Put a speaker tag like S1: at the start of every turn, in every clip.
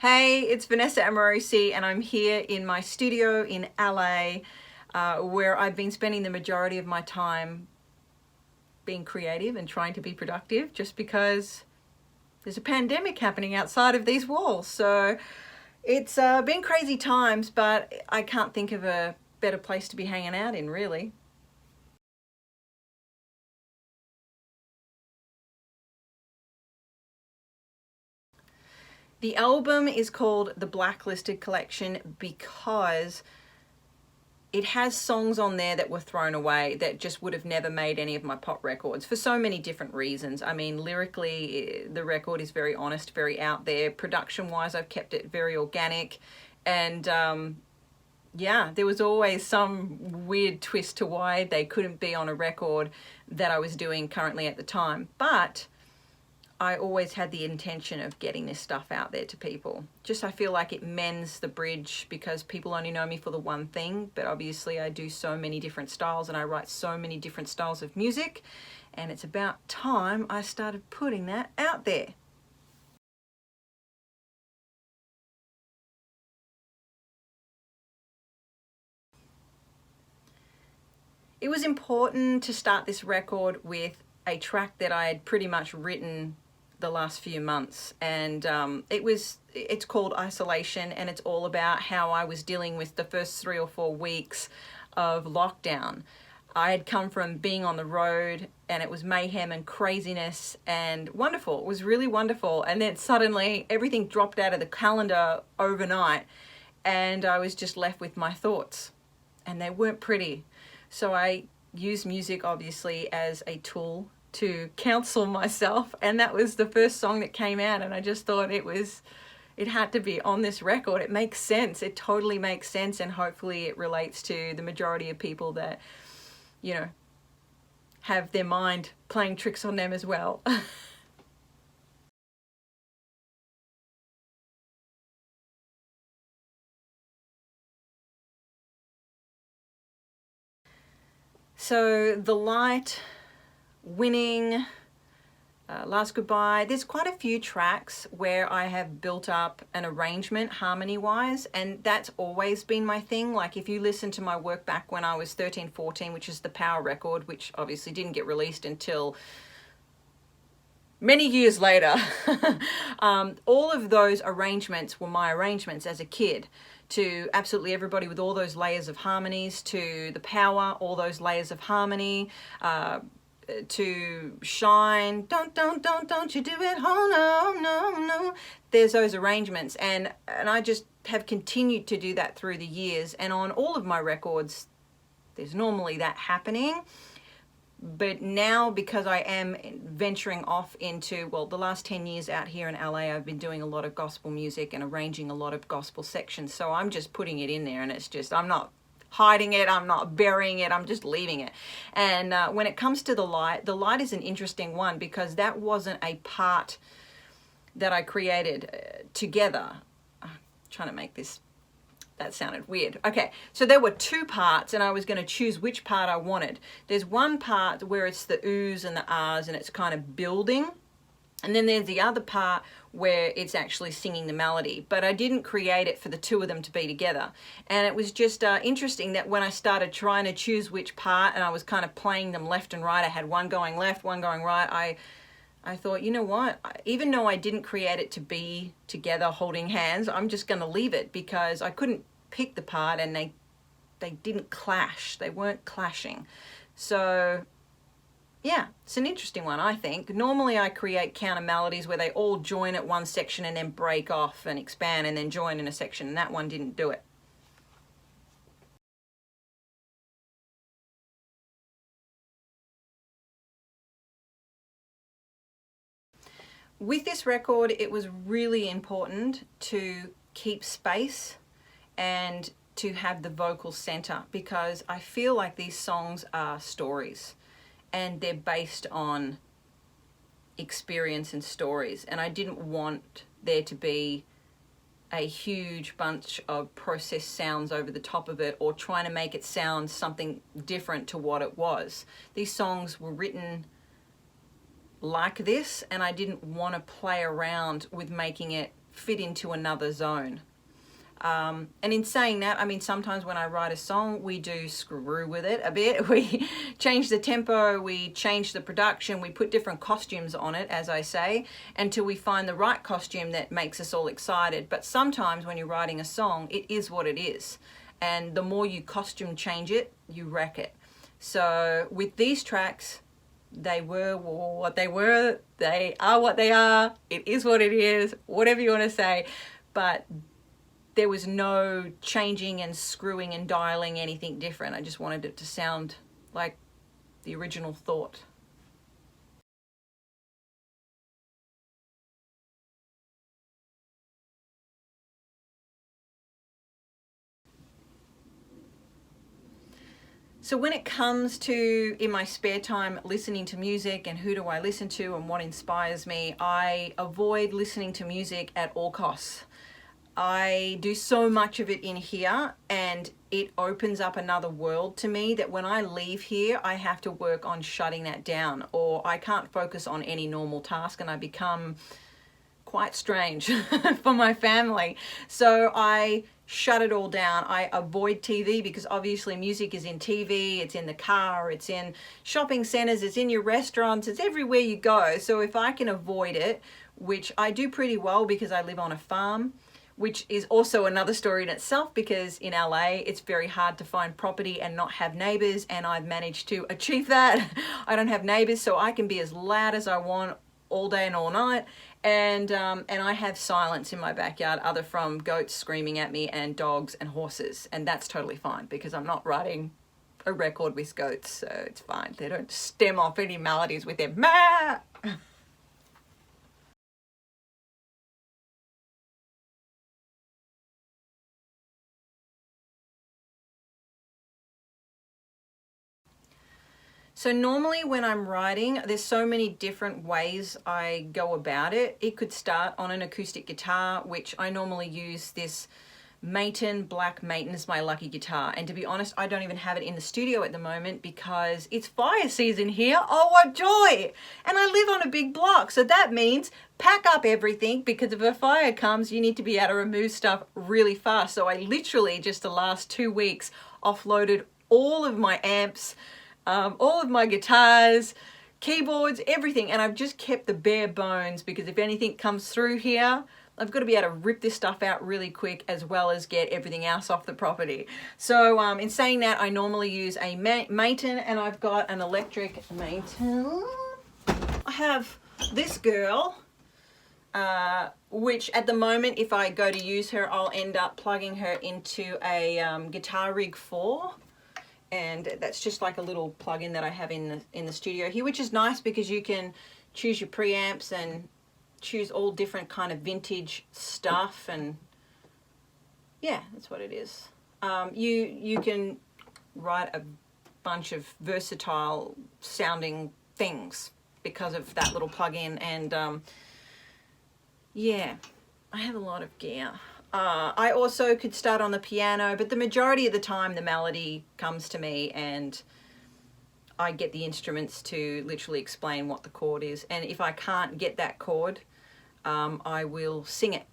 S1: Hey, it's Vanessa Amorosi and I'm here in my studio in LA where I've been spending the majority of my time being creative and trying to be productive just because there's a pandemic happening outside of these walls. So it's been crazy times, but I can't think of a better place to be hanging out in, really. The album is called The Blacklisted Collection because it has songs on there that were thrown away that just would have never made any of my pop records for so many different reasons. I mean, lyrically, the record is very honest, very out there. Production-wise, I've kept it very organic. And yeah, there was always some weird twist to why they couldn't be on a record that I was doing currently at the time. But I always had the intention of getting this stuff out there to people. Just I feel like it mends the bridge because people only know me for the one thing, but obviously I do so many different styles and I write so many different styles of music, and it's about time I started putting that out there. It was important to start this record with a track that I had pretty much written the last few months, and it's called Isolation, and it's all about how I was dealing with the first 3 or 4 weeks of lockdown. I had come from being on the road and it was mayhem and craziness and wonderful. It was really wonderful, and then suddenly everything dropped out of the calendar overnight and I was just left with my thoughts, and they weren't pretty. So I use music obviously as a tool to counsel myself, and that was the first song that came out, and I just thought it had to be on this record. It makes sense. It totally makes sense, and hopefully it relates to the majority of people that, you know, have their mind playing tricks on them as well. So The Light, Winning, Last Goodbye, there's quite a few tracks where I have built up an arrangement harmony wise, and that's always been my thing. Like if you listen to my work back when I was 13, 14, which is the Power record, which obviously didn't get released until many years later, all of those arrangements were my arrangements as a kid, to absolutely everybody with all those layers of harmonies, to the Power, all those layers of harmony, to Shine, don't you do it, oh no, no. There's those arrangements, and I just have continued to do that through the years, and on all of my records there's normally that happening. But now, because I am venturing off into, well, the last 10 years out here in LA, I've been doing a lot of gospel music and arranging a lot of gospel sections. So I'm just putting it in there, and it's just, I'm not hiding it, I'm not burying it, I'm just leaving it. And when it comes to The Light is an interesting one because that wasn't a part that I created together. I'm trying to make this, that sounded weird. Okay, so there were two parts and I was going to choose which part I wanted. There's one part where it's the oohs and the ahs and it's kind of building. And then there's the other part where it's actually singing the melody. But I didn't create it for the two of them to be together. And it was just interesting that when I started trying to choose which part and I was kind of playing them left and right, I had one going left, one going right, I thought, you know what, even though I didn't create it to be together holding hands, I'm just going to leave it because I couldn't pick the part and they didn't clash. They weren't clashing. So yeah, it's an interesting one, I think. Normally I create counter melodies where they all join at one section and then break off and expand and then join in a section, and that one didn't do it. With this record, it was really important to keep space and to have the vocal center because I feel like these songs are stories and they're based on experience and stories, and I didn't want there to be a huge bunch of processed sounds over the top of it or trying to make it sound something different to what it was. These songs were written like this, and I didn't want to play around with making it fit into another zone. And in saying that, I mean, sometimes when I write a song, we do screw with it a bit. We change the tempo, we change the production, we put different costumes on it, as I say, until we find the right costume that makes us all excited. But sometimes when you're writing a song, it is what it is. And the more you costume change it, you wreck it. So with these tracks, they were what they were, they are what they are, it is what it is, whatever you want to say. But there was no changing and screwing and dialing anything different. I just wanted it to sound like the original thought. So when it comes to, in my spare time, listening to music and who do I listen to and what inspires me, I avoid listening to music at all costs. I do so much of it in here, and it opens up another world to me that when I leave here, I have to work on shutting that down, or I can't focus on any normal task and I become quite strange for my family. So I shut it all down. I avoid TV because obviously music is in TV, it's in the car, it's in shopping centers, it's in your restaurants, it's everywhere you go. So if I can avoid it, which I do pretty well because I live on a farm, which is also another story in itself, because in LA it's very hard to find property and not have neighbors, and I've managed to achieve that. I don't have neighbors, so I can be as loud as I want all day and all night, and I have silence in my backyard other from goats screaming at me and dogs and horses, and that's totally fine because I'm not writing a record with goats, so it's fine. They don't stem off any melodies with their ma. So normally when I'm writing, there's so many different ways I go about it. It could start on an acoustic guitar, which I normally use this Maton Black Maton is my lucky guitar. And to be honest, I don't even have it in the studio at the moment because it's fire season here. Oh, what joy! And I live on a big block, so that means pack up everything, because if a fire comes, you need to be able to remove stuff really fast. So I literally just the last 2 weeks offloaded all of my amps, all of my guitars, keyboards, everything, and I've just kept the bare bones because if anything comes through here, I've got to be able to rip this stuff out really quick as well as get everything else off the property. So in saying that, I normally use a Maton, and I've got an electric Maton. I have this girl, which at the moment, if I go to use her, I'll end up plugging her into a Guitar Rig 4. And that's just like a little plug-in that I have in the studio here, which is nice because you can choose your preamps and choose all different kind of vintage stuff, and yeah, that's what it is. You can write a bunch of versatile sounding things because of that little plug-in, and yeah, I have a lot of gear. I also could start on the piano, but the majority of the time the melody comes to me and I get the instruments to literally explain what the chord is. And if I can't get that chord, I will sing it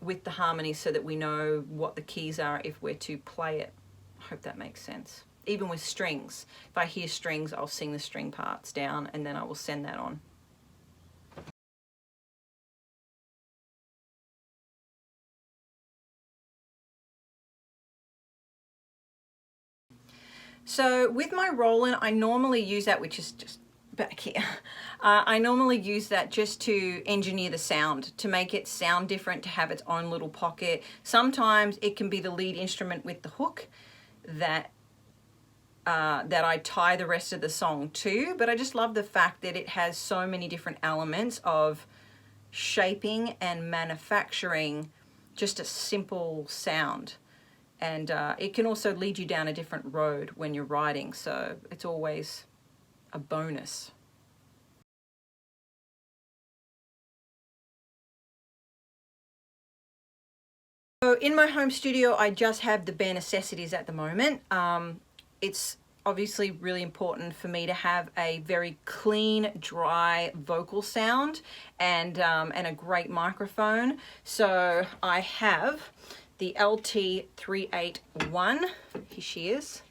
S1: with the harmony so that we know what the keys are if we're to play it. I hope that makes sense. Even with strings, if I hear strings, I'll sing the string parts down and then I will send that on. So with my Roland, I normally use that, which is just back here. I normally use that just to engineer the sound, to make it sound different, to have its own little pocket. Sometimes it can be the lead instrument with the hook that I tie the rest of the song to, but I just love the fact that it has so many different elements of shaping and manufacturing just a simple sound. And it can also lead you down a different road when you're writing, so it's always a bonus. So in my home studio, I just have the bare necessities at the moment. It's obviously really important for me to have a very clean, dry vocal sound and a great microphone. So I have the LT381. Here she is.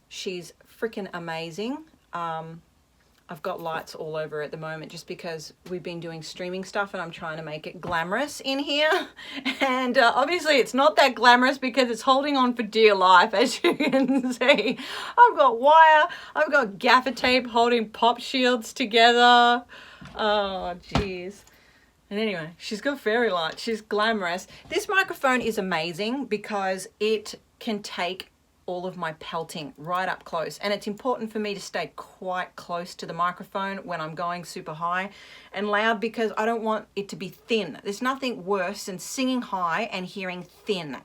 S1: She's freaking amazing. I've got lights all over at the moment just because we've been doing streaming stuff and I'm trying to make it glamorous in here. And obviously it's not that glamorous because it's holding on for dear life, as you can see. I've got wire, I've got gaffer tape holding pop shields together. Oh, geez. And anyway, she's got fairy lights. She's glamorous. This microphone is amazing because it can take all of my pelting right up close, and it's important for me to stay quite close to the microphone when I'm going super high and loud because I don't want it to be thin. There's nothing worse than singing high and hearing thin.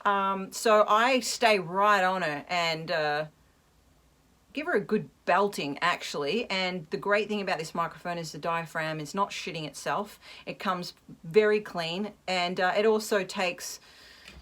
S1: So I stay right on her and give her a good belting actually. And the great thing about this microphone is the diaphragm is not shitting itself. It comes very clean, and it also takes,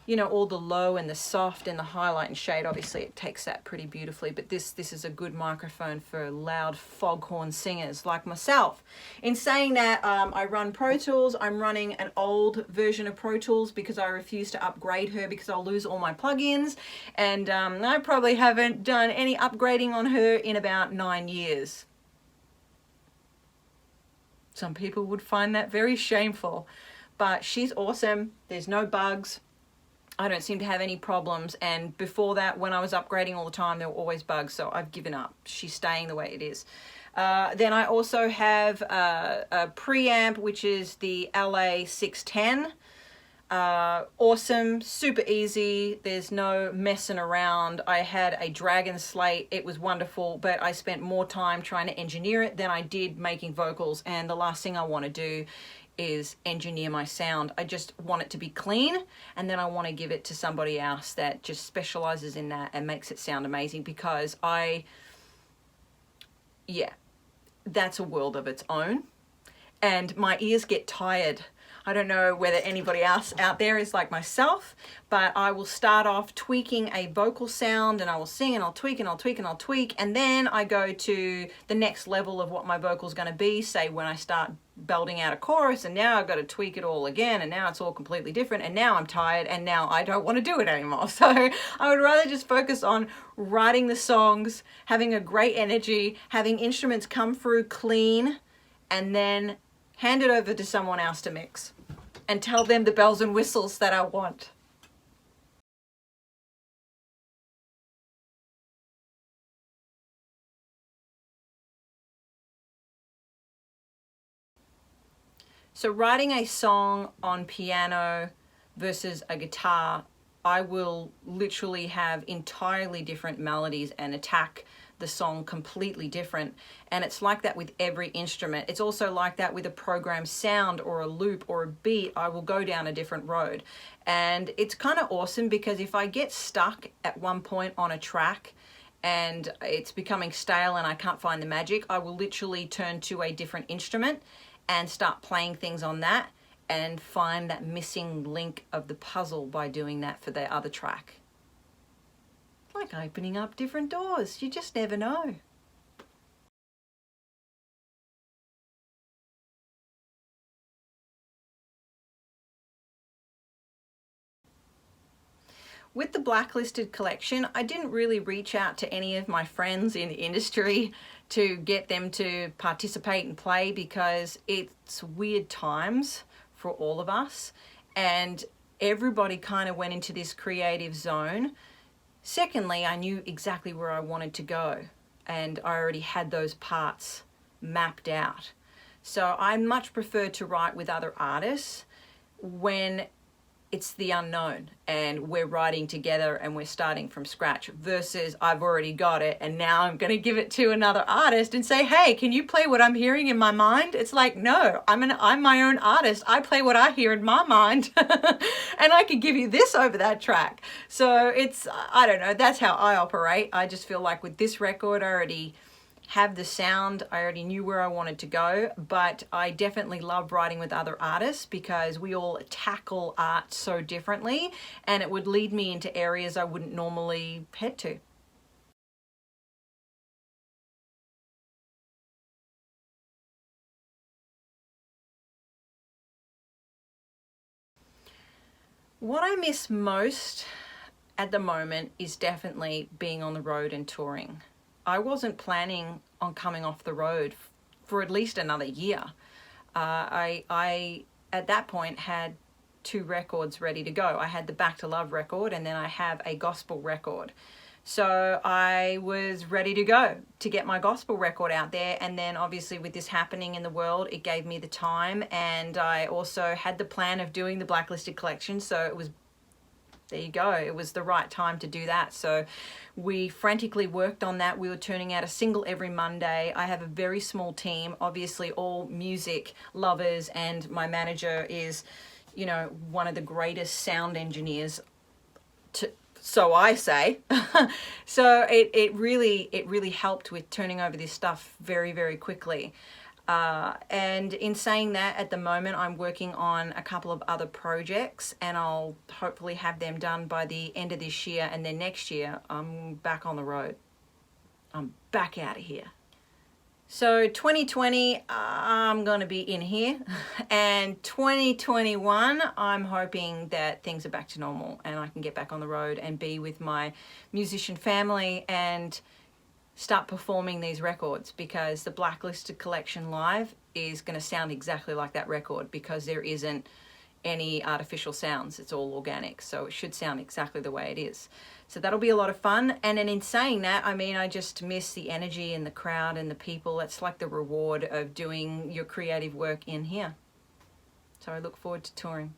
S1: you know, all the low and the soft and the highlight and shade. Obviously it takes that pretty beautifully, but this is a good microphone for loud foghorn singers like myself. In saying that, I run Pro Tools. I'm running an old version of Pro Tools because I refuse to upgrade her because I'll lose all my plugins, and I probably haven't done any upgrading on her in about 9 years. Some people would find that very shameful, but she's awesome. There's no bugs. I don't seem to have any problems, and before that, when I was upgrading all the time, there were always bugs, so I've given up. She's staying the way it is. Then I also have a preamp, which is the LA610. Awesome, super easy, there's no messing around. I had a Dragon Slate, it was wonderful, but I spent more time trying to engineer it than I did making vocals, and the last thing I want to do is engineer my sound. I just want it to be clean, and then I want to give it to somebody else that just specializes in that and makes it sound amazing, because that's a world of its own, and my ears get tired. I don't know whether anybody else out there is like myself, but I will start off tweaking a vocal sound and I will sing and I'll tweak and I'll tweak and I'll tweak, and then I go to the next level of what my vocal is going to be, say when I start belting out a chorus, and now I've got to tweak it all again, and now it's all completely different, and now I'm tired, and now I don't want to do it anymore. So I would rather just focus on writing the songs, having a great energy, having instruments come through clean, and then hand it over to someone else to mix and tell them the bells and whistles that I want. So writing a song on piano versus a guitar, I will literally have entirely different melodies and attack the song completely different. And it's like that with every instrument. It's also like that with a programmed sound or a loop or a beat. I will go down a different road. And it's kind of awesome because if I get stuck at one point on a track and it's becoming stale and I can't find the magic, I will literally turn to a different instrument and start playing things on that and find that missing link of the puzzle by doing that for the other track. Like opening up different doors, you just never know. With the Blacklisted Collection, I didn't really reach out to any of my friends in the industry to get them to participate and play because it's weird times for all of us, and everybody kind of went into this creative zone. Secondly, I knew exactly where I wanted to go, and I already had those parts mapped out. So I much prefer to write with other artists when it's the unknown and we're writing together and we're starting from scratch, versus I've already got it and now I'm going to give it to another artist and say, hey, can you play what I'm hearing in my mind? It's like, no, I'm my own artist. I play what I hear in my mind and I can give you this over that track. So it's, I don't know, that's how I operate. I just feel like with this record, I already have the sound. I already knew where I wanted to go, but I definitely love writing with other artists because we all tackle art so differently, and it would lead me into areas I wouldn't normally head to. What I miss most at the moment is definitely being on the road and touring. I wasn't planning on coming off the road for at least another year. I at that point had 2 records ready to go. I had the Back to Love record, and then I have a gospel record. So I was ready to go to get my gospel record out there. And then obviously with this happening in the world, it gave me the time. And I also had the plan of doing the Blacklisted Collection. So it was, there you go, it was the right time to do that. So we frantically worked on that. We were turning out a single every Monday. I have a very small team, obviously all music lovers, and my manager is, you know, one of the greatest sound engineers, so I say. So it really helped with turning over this stuff very, very quickly. And in saying that, at the moment I'm working on a couple of other projects, and I'll hopefully have them done by the end of this year, and then next year I'm back on the road. I'm back out of here. So 2020, I'm going to be in here, and 2021, I'm hoping that things are back to normal and I can get back on the road and be with my musician family and start performing these records, because the Blacklisted Collection live is going to sound exactly like that record, because there isn't any artificial sounds. It's all organic, so it should sound exactly the way it is. So that'll be a lot of fun. And then in saying that, I mean, I just miss the energy and the crowd and the people. It's like the reward of doing your creative work in here. So I look forward to touring.